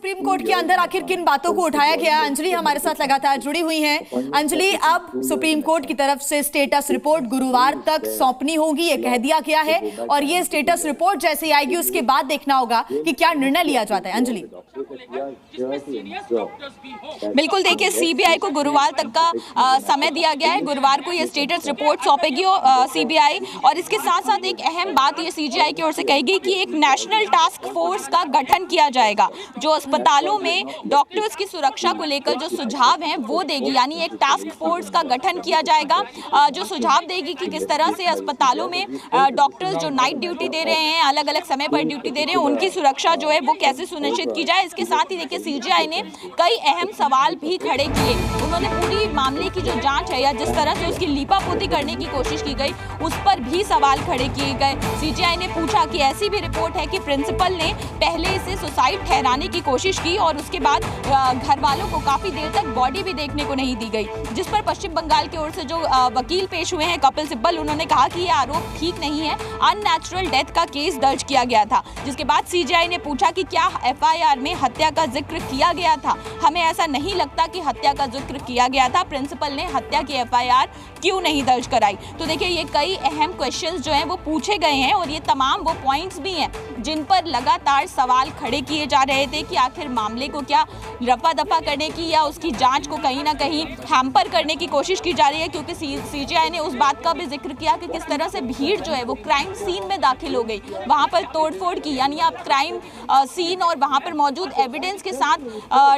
Supreme court के अंदर आखिर किन बातों को उठाया गया? अंजलि हमारे साथ लगातार जुड़ी हुई हैं। अंजलि, अब सुप्रीम कोर्ट की तरफ से स्टेटस रिपोर्ट गुरुवार तक सौंपनी होगी, ये कह दिया गया है, और ये स्टेटस रिपोर्ट जैसे आएगी उसके बाद देखना होगा कि क्या निर्णय लिया जाता है। अंजलि, बिल्कुल, देखिए, सीबीआई को गुरुवार तक का समय दिया गया है। गुरुवार को ये स्टेटस रिपोर्ट सौंपेगी सीबीआई, और इसके साथ साथ एक अहम बात ये सीजीआई की ओर से कहेगी कि एक नेशनल टास्क फोर्स का गठन किया जाएगा जो अस्पतालों में डॉक्टर्स की सुरक्षा को लेकर जो सुझाव हैं वो देगी। यानी एक टास्क फोर्स का गठन किया जाएगा जो सुझाव देगी कि किस तरह से अस्पतालों में डॉक्टर्स जो नाइट ड्यूटी दे रहे हैं, अलग अलग समय पर ड्यूटी दे रहे हैं, उनकी सुरक्षा जो है वो कैसे सुनिश्चित की जाए। इसके साथ ही देखिए, सीजीआई ने कई अहम सवाल भी खड़े किए। उन्होंने पूरी मामले की जो जांच है या जिस तरह से उसकी लीपापोती करने की कोशिश की गई उस पर भी सवाल खड़े किए गए। सीजीआई ने पूछा कि ऐसी भी रिपोर्ट है कि प्रिंसिपल ने पहले इसे सुसाइड ठहराने की कोशिश की और उसके बाद घर वालों को काफी देर तक बॉडी भी देखने को नहीं दी गई, जिस पर पश्चिम बंगाल की ओर से जो वकील पेश हुए हैं कपिल सिब्बल, उन्होंने कहा कि यह आरोप ठीक नहीं है, अननेचुरल डेथ का केस दर्ज किया गया था। जिसके बाद सीजीआई ने पूछा कि क्या एफआईआर में हत्या का जिक्र किया गया था? हमें ऐसा नहीं लगता कि हत्या का जिक्र किया गया था, प्रिंसिपल ने हत्या की एफआईआर क्यों नहीं दर्ज कराई? तो देखिए, ये कई अहम क्वेश्चंस जो हैं वो पूछे गए हैं और ये तमाम वो पॉइंट्स भी हैं जिन पर लगातार सवाल खड़े किए जा रहे थे कि आखिर मामले को क्या रफा दफा करने की या उसकी जांच को कहीं ना कहीं हैम्पर करने की कोशिश की जा रही है। क्योंकि सीजीआई ने उस बात का भी जिक्र किया कि किस तरह से भीड़ जो है वो क्राइम सीन में दाखिल हो गई, वहां पर तोड़फोड़ की, यानी आप क्राइम सीन और वहां पर मौजूद एविडेंस के साथ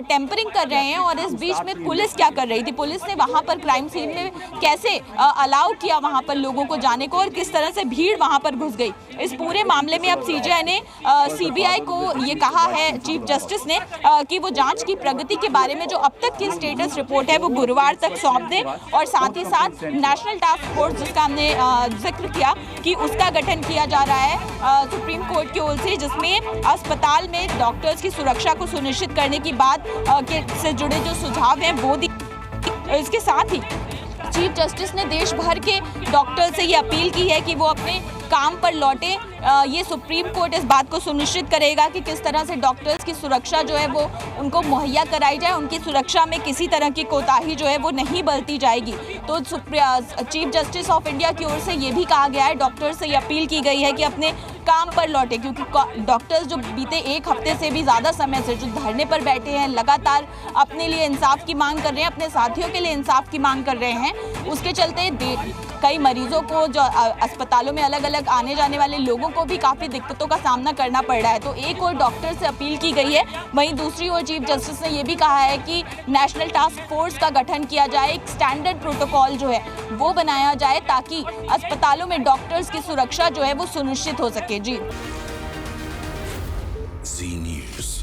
टेम्परिंग कर रहे हैं। और इस बीच में पुलिस क्या कर रही थी? पुलिस ने वहां पर क्राइम सीन में कैसे अलाउ किया वहां पर लोगों को जाने को और किस तरह से भीड़ वहां पर घुस गई? इस पूरे मामले में अब सीजीआई ने सीबीआई को ये कहा है, चीफ जस्टिस ने, कि वो जांच की प्रगति के बारे में जो अब तक की स्टेटस रिपोर्ट है वो गुरुवार तक सौंप दें, और साथ ही साथ नेशनल टास्क फोर्स जिसका हमने जिक्र किया कि उसका गठन किया जा रहा है सुप्रीम कोर्ट की ओर से, जिसमें अस्पताल में डॉक्टर्स की सुरक्षा को सुनिश्चित करने की बात से जुड़े जो सुझाव हैं वो दी। इसके साथ ही चीफ जस्टिस ने देश भर के डॉक्टर से ये अपील की है कि वो अपने काम पर लौटे। ये सुप्रीम कोर्ट इस बात को सुनिश्चित करेगा कि किस तरह से डॉक्टर्स की सुरक्षा जो है वो उनको मुहैया कराई जाए, उनकी सुरक्षा में किसी तरह की कोताही जो है वो नहीं बरती जाएगी। तो चीफ जस्टिस ऑफ इंडिया की ओर से ये भी कहा गया है, डॉक्टर्स से ये अपील की गई है कि अपने काम पर लौटे, क्योंकि डॉक्टर्स जो बीते एक हफ्ते से भी ज़्यादा समय से जो धरने पर बैठे हैं, लगातार अपने लिए इंसाफ की मांग कर रहे हैं, अपने साथियों के लिए इंसाफ की मांग कर रहे हैं, उसके चलते कई मरीजों को जो अस्पतालों में अलग अलग आने जाने वाले लोगों को भी काफ़ी दिक्कतों का सामना करना पड़ रहा है। तो एक और डॉक्टर से अपील की गई है, वहीं दूसरी ओर चीफ जस्टिस ने यह भी कहा है कि नेशनल टास्क फोर्स का गठन किया जाए, एक स्टैंडर्ड प्रोटोकॉल जो है वो बनाया जाए ताकि अस्पतालों में डॉक्टर्स की सुरक्षा जो है वो सुनिश्चित हो सके। जी, जी न्यूज़।